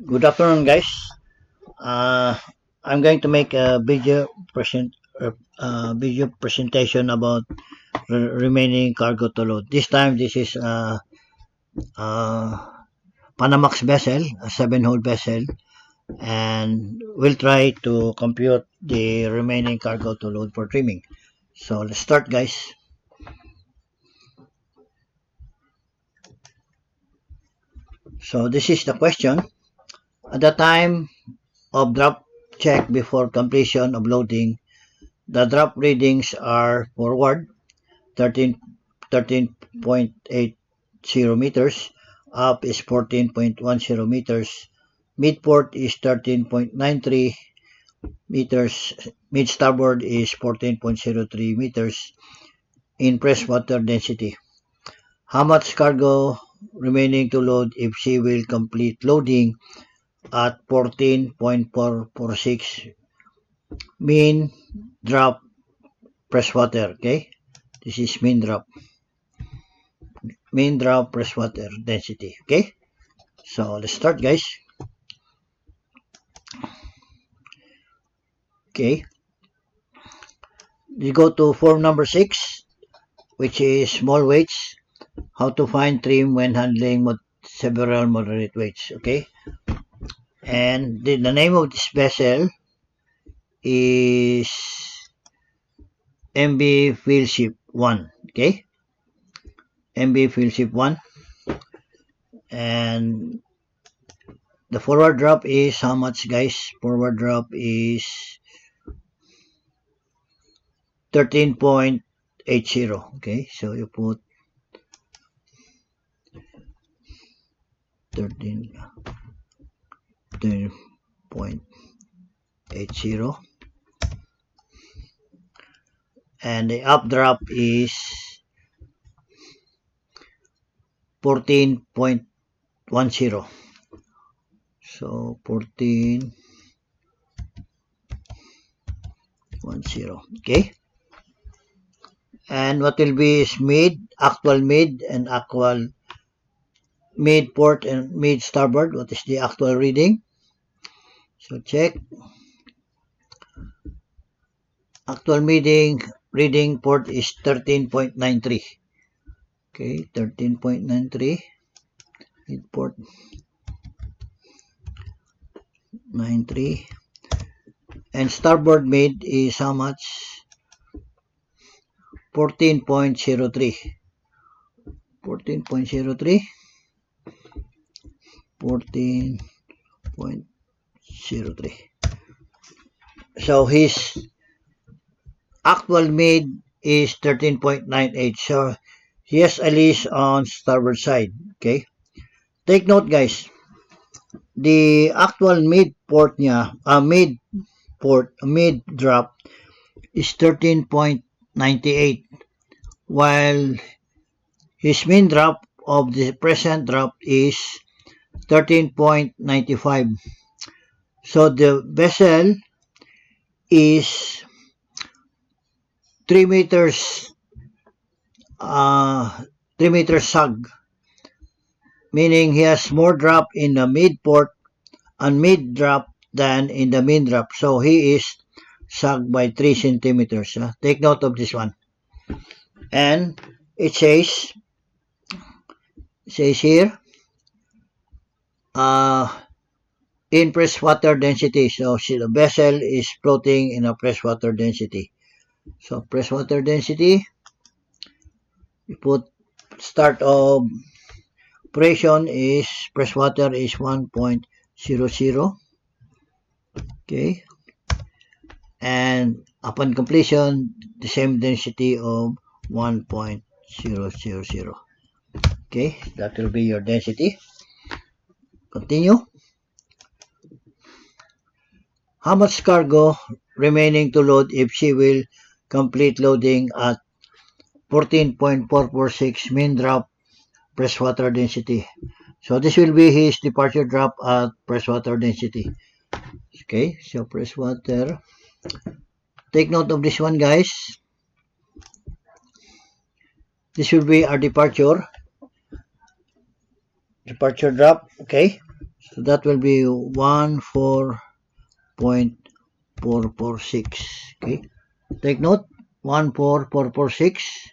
Good afternoon, guys. Uh, I'm going to make a video presentation about remaining cargo to load. This time, this is uh, Panamax vessel, a 7-hole vessel, and we'll try to compute the remaining cargo to load for trimming. So let's start, guys. So this is the question. At the time of drop check before completion of loading, the drop readings are forward 13.80 meters, up is 14.10 meters, midport is 13.93 meters, mid starboard is 14.03 meters in presswater density. How much cargo remaining to load if she will complete loading at 14.446 mean drop presswater? Okay, this is mean drop presswater density. Okay, so let's start, guys. Okay, you go to form number 6, which is small weights. How to find trim when handling several moderate weights. Okay, and the name of this vessel is MB Fieldship 1. Okay, MB Fieldship 1, and the forward drop is how much, guys? Forward drop is 13.80. Okay, so you put 13.80, and the updraft is 14.10. So 14.10. Okay, and what will be is actual mid and actual mid port and mid starboard. What is the actual reading? So check. Actual reading port is 13.93. Okay, 13.93. Mid port 93. And starboard mid is how much? 14.03. 14.03. 14.03. So his actual mid is 13.98. So he has a leash on starboard side. Okay. Take note, guys. The actual mid port niya, mid drop is 13.98, while his mean drop of the present drop is 13.95. So the vessel is 3 meters 3 meters sag, meaning he has more drop in the mid port and mid drop than in the mean drop. So he is sag by 3 centimeters. Take note of this one. And it says here in presswater density. So the vessel is floating in a presswater density. So presswater density, you put start of operation is presswater is 1.00. Okay, and upon completion the same density of 1.000. Okay, that will be your density. Continue. How much cargo remaining to load if she will complete loading at 14.446 mean drop presswater density? So this will be his departure drop at presswater density. Okay, so presswater. Take note of this one, guys. This will be our departure drop. Okay, So that will be 14.446. Okay, take note, 14446.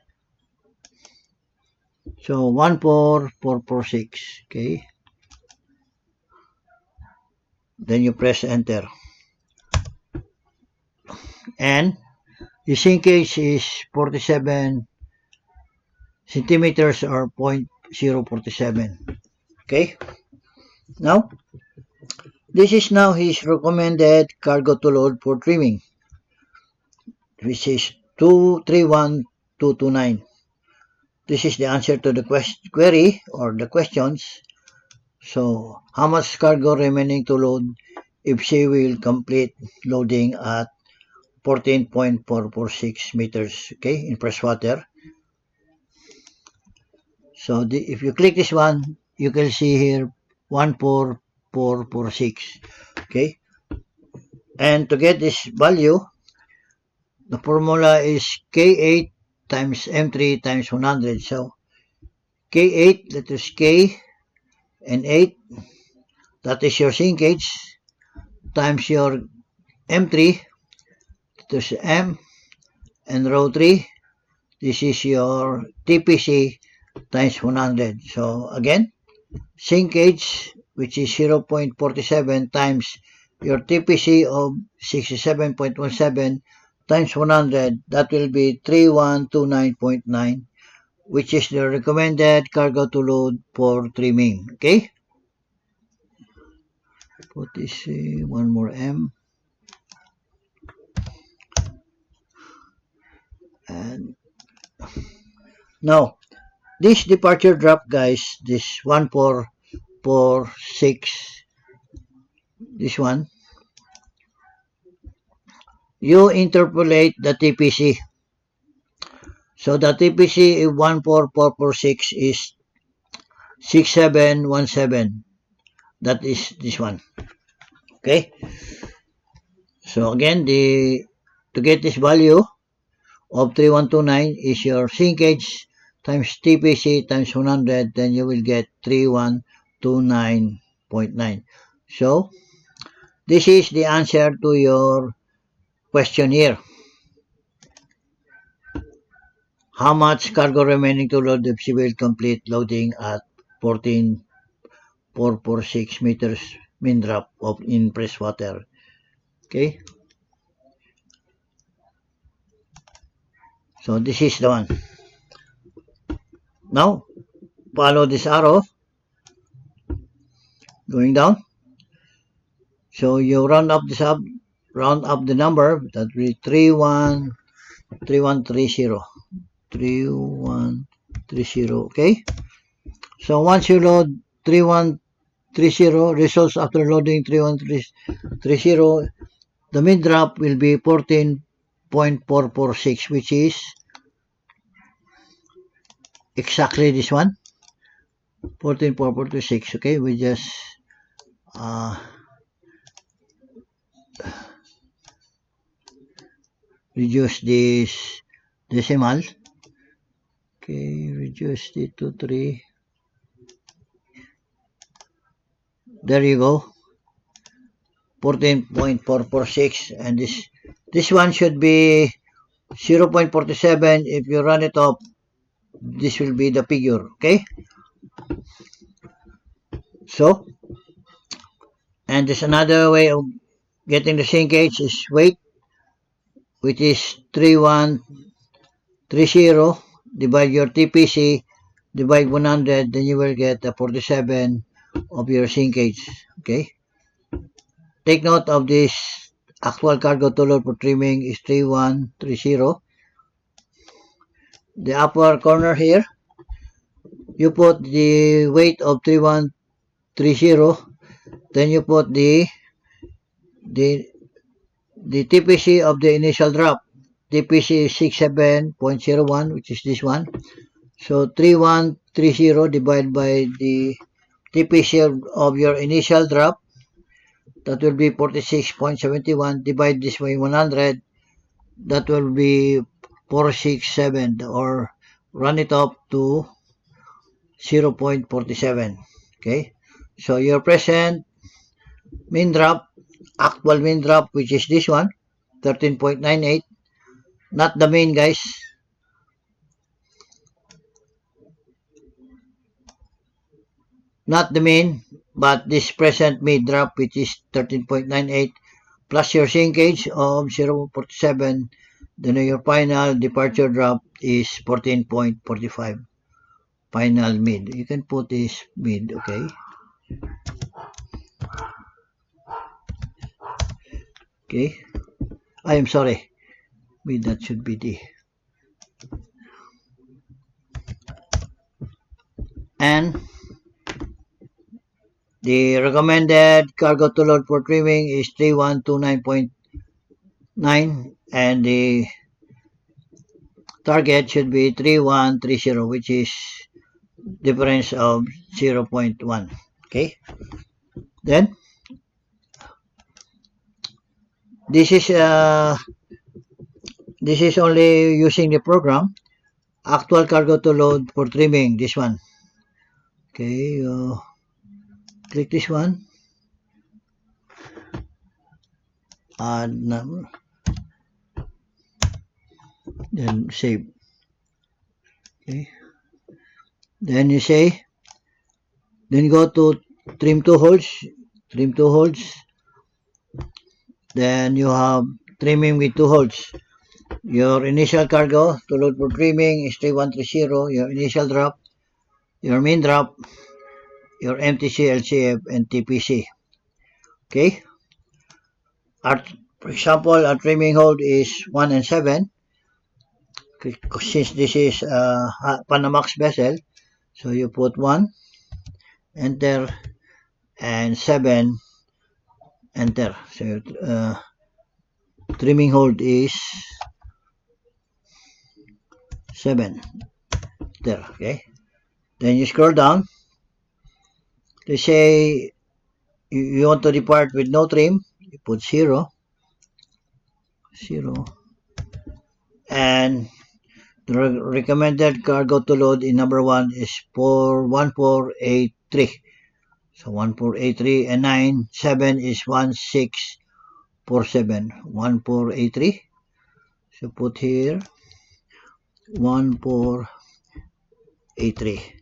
So 14446. Okay, then you press enter, and the sinkage is 47 centimeters or 0.047. Okay, now this is now his recommended cargo to load for trimming, which is 231229. This is the answer to the query or the questions. So, how much cargo remaining to load if she will complete loading at 14.446 meters, okay, in freshwater. So, if you click this one, you can see here 14446, okay. And to get this value, the formula is K8 times M3 times 100. So, K8, that is K and 8, that is your sinkage, times your M3, that is M, and row 3, this is your TPC times 100. So, again, sinkage, which is 0.47 times your TPC of 67.17 times 100, that will be 3129.9, which is the recommended cargo to load for trimming. Okay? Put this one more M. And now, this departure drop, guys, this 1446, this one, you interpolate the TPC. So the TPC 14446 is 6717. That is this one. Okay. So again, to get this value of 3129 is your sinkage times TPC times 100, then you will get 3129.9. So this is the answer to your question here. How much cargo remaining to load if she will complete loading at 14.446 meters mean drop in freshwater? Okay. So this is the one. Now, follow this arrow going down. So you round up the number, that will be 3130. 3130, okay? So once you load 3130, results after loading 3130, the mid drop will be 14.446, which is exactly this one, 14.446. Okay, we just reduce this decimal. Okay, reduce it to 3. There you go, 14.446, and this one should be 0.47. If you run it up, this will be the figure. Okay, so, and there's another way of getting the sinkage is weight, which is 3130, divide your TPC, divide 100, then you will get the 47 of your sinkage. Okay, take note of this. Actual cargo to load for trimming is 3130. The upper corner here, you put the weight of 3130, then you put the TPC of the initial drop. TPC is 67.01, which is this one. So 3130 divided by the TPC of your initial drop, that will be 46.71. Divide this by 100, that will be 467, or run it up to 0.47. Okay, So your present mean drop, actual mean drop, which is this one, 13.98, not the mean, guys. Not the mean, but this present mean drop, which is 13.98, plus your sinkage of 0.47, then your final departure drop is 14.45. Final mid. You can put this mid, okay? Okay. I am sorry. Mid, that should be D. And the recommended cargo to load for trimming is 3129.9, and the target should be 3130, which is difference of 0.1. Okay. Then this is only using the program. Actual cargo to load for trimming, this one. Okay, click this one. Then save. Okay. Then you say, then go to trim two holes. Trim two holes. Then you have trimming with two holes. Your initial cargo to load for trimming is 3130. Your initial drop, your main drop, your MTC, LCF, and TPC. Okay. For example, our trimming hold is 1 and 7. Since this is a Panamax vessel, so you put 1, enter, and 7, enter. So trimming hold is 7. There, okay. Then you scroll down. They say you want to depart with no trim. You put 0. 0. And the recommended cargo to load in number 1 is 41483. So 1483 and 9, 7 is 1647. 1483. So put here 1483.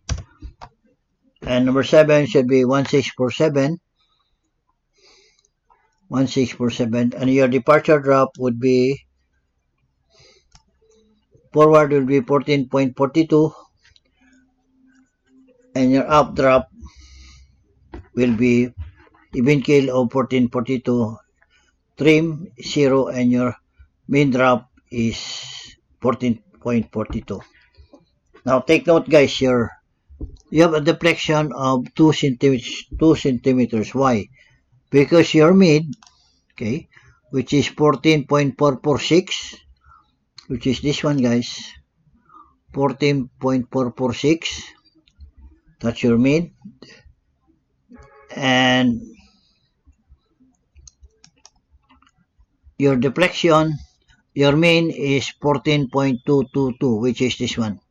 And number 7 should be 1647. 1647. And your departure drop would be, forward will be 14.42. And your up drop will be even kill of 1442. Trim 0, and your main drop is 14.42. Now take note, guys, you have a deflection of 2 centimeters. Why? Because your mid, okay, which is 14.446, which is this one, guys, 14.446, that's your mid, and your deflection, your mean is 14.222, which is this one.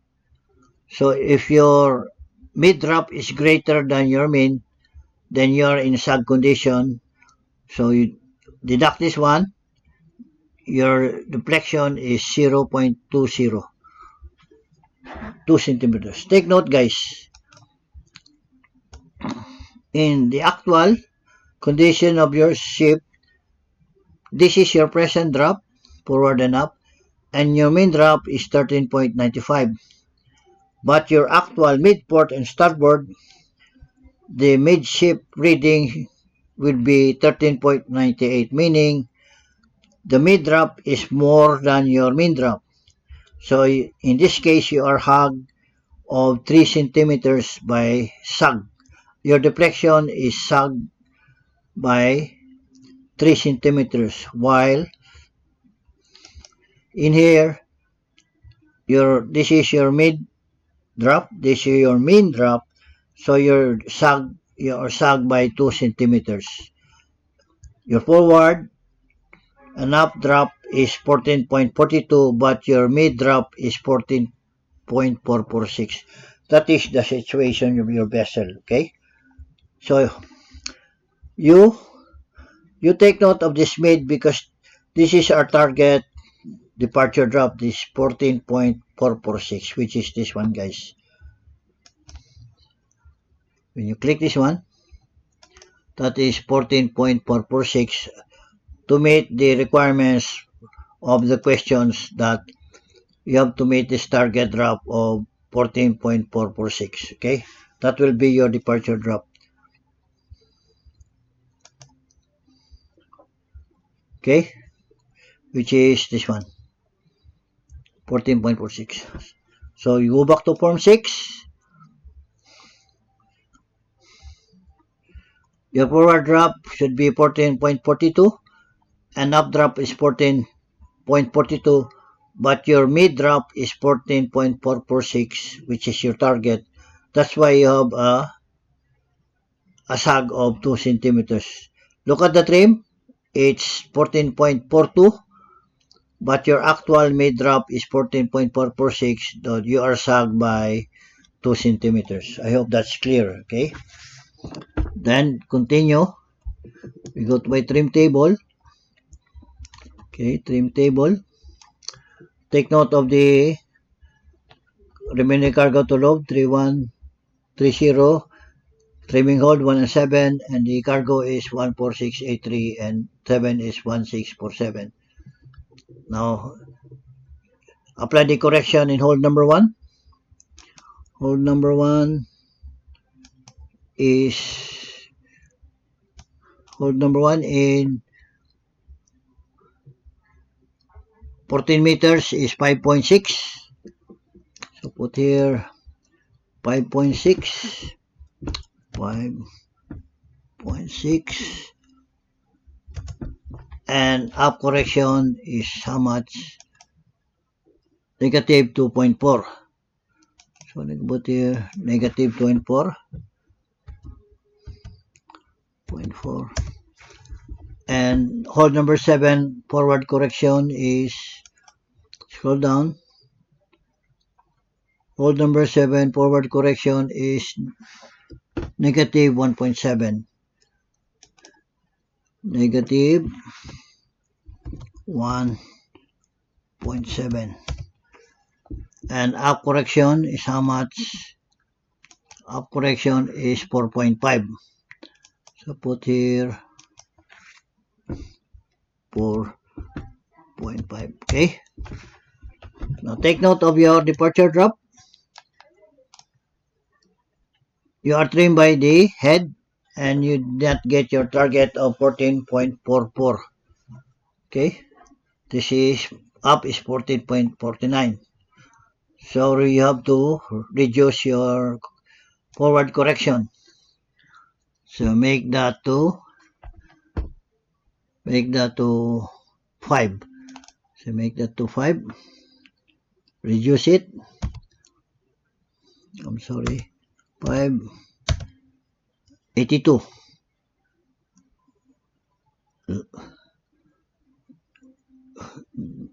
So if your mid drop is greater than your mean, then you're in sag condition. So you deduct this one, your deflection is 0.20, 2 centimeters. Take note, guys, in the actual condition of your ship, this is your present drop, forward and up, and your main drop is 13.95. But your actual midport and starboard, the midship reading will be 13.98, meaning the mid drop is more than your main drop. So in this case, you are hog of 3 centimeters by sag. Your deflection is sag by 3 centimeters, while in here, this is your mid drop, this is your main drop, so your sag by 2 centimeters. Your forward and up drop is 14.42, but your mid drop is 14.446. That is the situation of your vessel, okay? So you take note of this made because this is our target departure drop, this 14.446, which is this one, guys. When you click this one, that is 14.446 to meet the requirements of the questions that you have to meet this target drop of 14.446. Okay, that will be your departure drop. Okay, which is this one, 14.46. So you go back to form 6. Your forward drop should be 14.42 and up drop is 14.42, but your mid drop is 14.446, which is your target. That's why you have a sag of 2 centimeters. Look at the trim, it's 14.42, but your actual mid drop is 14.446, so you are sagged by 2 centimeters. I hope that's clear, okay? Then continue. We go to my trim table. Okay, trim table. Take note of the remaining cargo to load, 3130, trimming hold 1 and 7, and the cargo is 14683 and 7 is 1647. Now, apply the correction in hold number 1. Hold number 1 is in 14 meters is 5.6. So put here 5.6. 5.6. And up correction is how much? Negative 2.4. So let's put here negative 2.4. And hold number 7 forward correction is, scroll down, hold number 7 forward correction is negative 1.7. Negative 1.7. And up correction is how much? Up correction is 4.5. So put here 4.5. Okay. Now take note of your departure drop. You are trimmed by the head and you did not get your target of 14.44. Okay. This is up is 14.49. So you have to reduce your forward correction. So make that to 5. So make that to 5. Reduce it. I'm sorry. 582.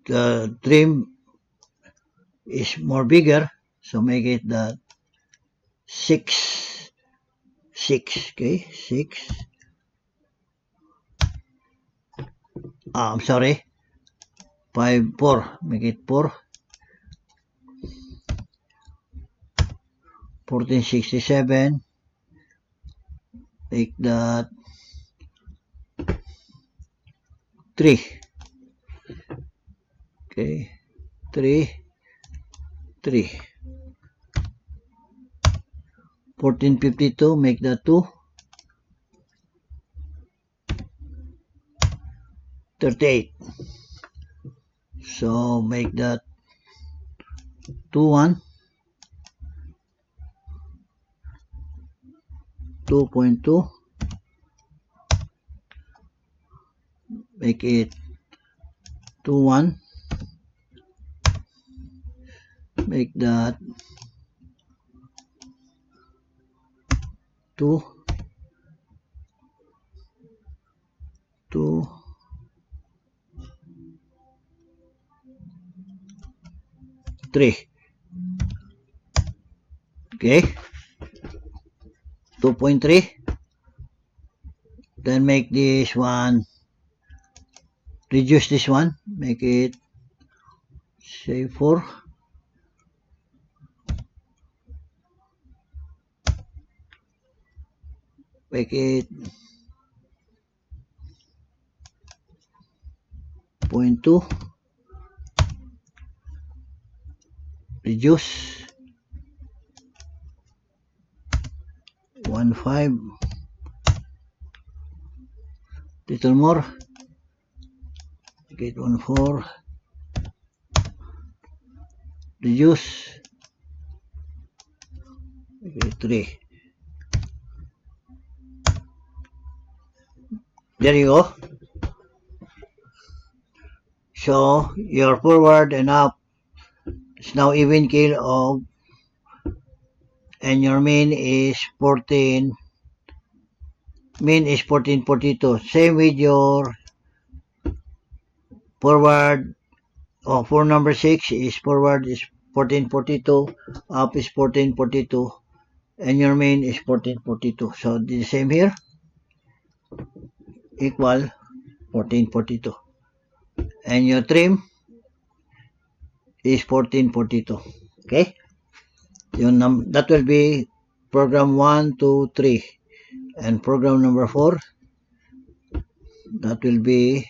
The trim is more bigger, so make it the 6. Okay, 6. I'm sorry. 4. Make it 4. 1467. Make that 3. Okay, 3. 1452. Make that 2. 38. So make that 2.1. 2.2. Make it 2.1. Make that 2. 3. Okay. 2.3. Then make this one, reduce this one, make it say 4. Make it 0.2. Reduce 1.5. Little more. Make it 1.4. Reduce. Make it 3. There you go. So your forward and up is now even keel of, and your mean is 1442. Same with your forward. For number 6 is forward is 1442, up is 1442, and your main is 1442. So the same here, equal 1442. And your trim is 1442. Okay? That will be program 1, 2, 3. And program number 4, that will be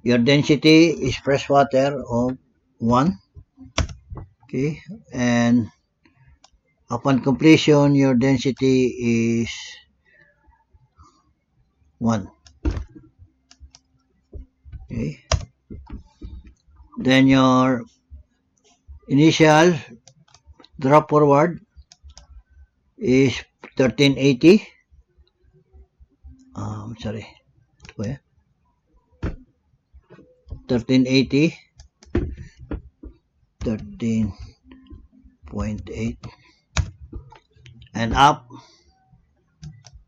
your density is fresh water of 1. Okay? And upon completion, your density is 1. Okay. Then your initial drop forward is 1380. Sorry. 1380. 13.8. And up.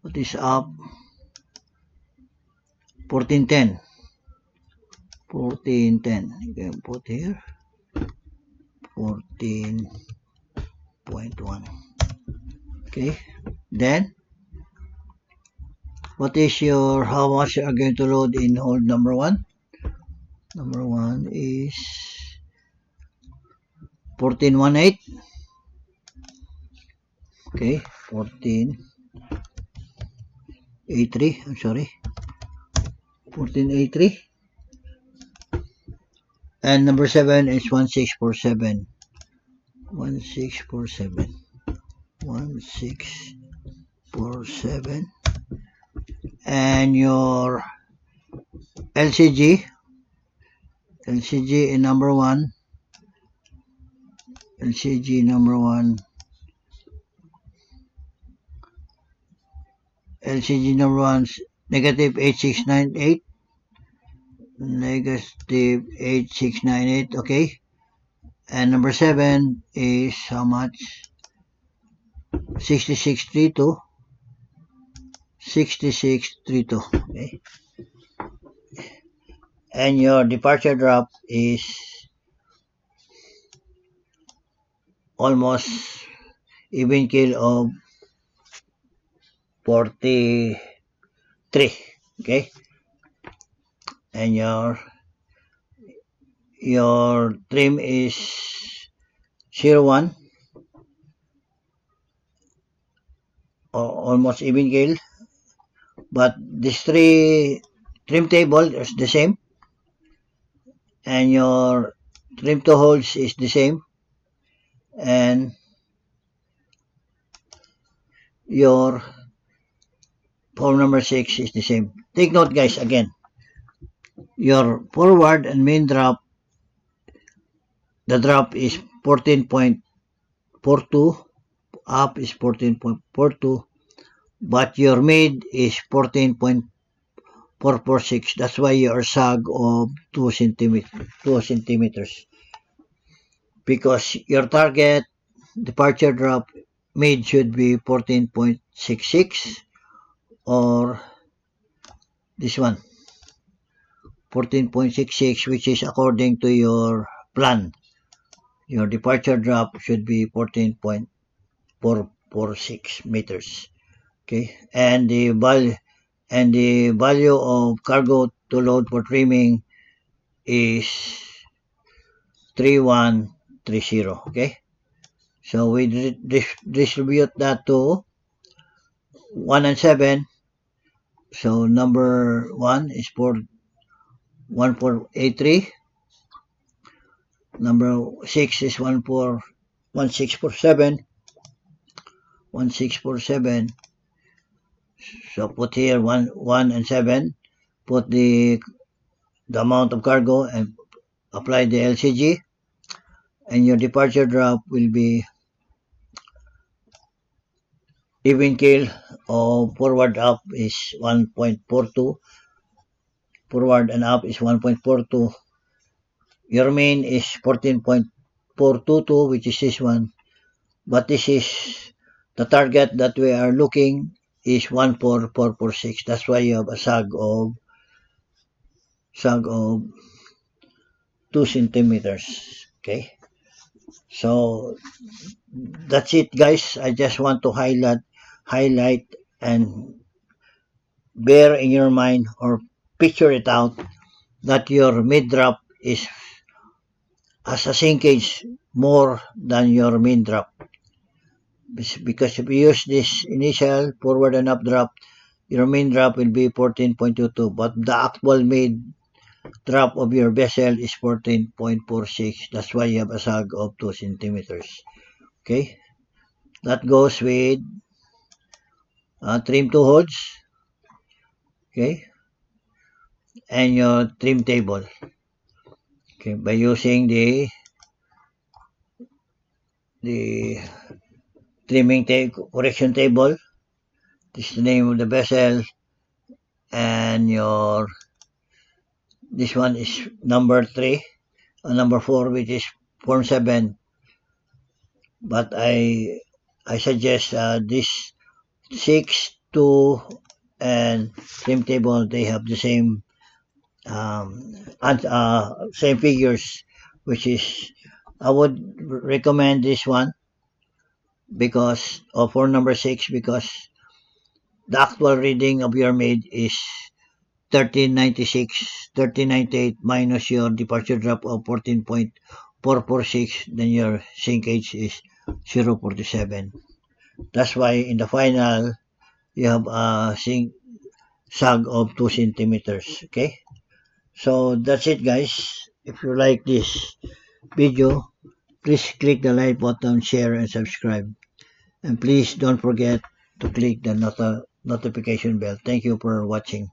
What is up? 1410. 1410. You can put here 14.1. Okay. Then what is your, how much you are going to load in hold number 1? Number 1 is 1418. Okay. 1483. I'm sorry. 1483. And number 7 is 1647. 1647. 1647. And your LCG in number 1. LCG number 1. LCG number 1 is negative 8698. Negative 8698. Okay. And number 7 is how much? 6632. 6632. Okay. And your departure drop is almost even keel of 43. Okay. And your trim is 01, almost even keel, but these 3 trim table is the same, and your trim to holes is the same, and your form number 6 is the same. Take note, guys, again, your forward and main drop, the drop is 14.42, up is 14.42, but your mid is 14.446. That's why your sag of 2 centimeters. Because your target departure drop mid should be 14.66, or this one, 14.66, which is according to your plan. Your departure drop should be 14.446 meters. Okay, and the and the value of cargo to load for trimming is 3130. Okay, so we distribute that to 1 and 7. So number 1 is for 1483, number 6 is 1647, 1647. So put here 1 and 7, put the amount of cargo and apply the LCG, and your departure drop will be even keel or forward up is 1.42, forward and up is 1.42. Your main is 14.422, which is this one, but this is the target that we are looking is 14446. That's why you have a sag of 2 centimeters. Okay, so that's it, guys. I just want to highlight and bear in your mind or picture it out that your mid drop is has a sinkage more than your main drop, because if you use this initial forward and up drop, your main drop will be 14.22, but the actual main drop of your vessel is 14.46. That's why you have a sag of 2 centimeters. Okay, that goes with trim 2 holes. Okay, and your trim table. Okay, by using the trimming correction table. This is the name of the vessel, and your this one is number 3, number 4, which is form 7. But I suggest this 6, 2, and trim table, they have the same same figures, which is I would recommend this one because for number 6, because the actual reading of your maid is 1396, 1398 minus your departure drop of 14.446, then your sinkage is 0.47. That's why in the final you have a sag of 2 centimeters. Okay, so that's it, guys. If you like this video, please click the like button, share, and subscribe. And please don't forget to click the notification bell. Thank you for watching.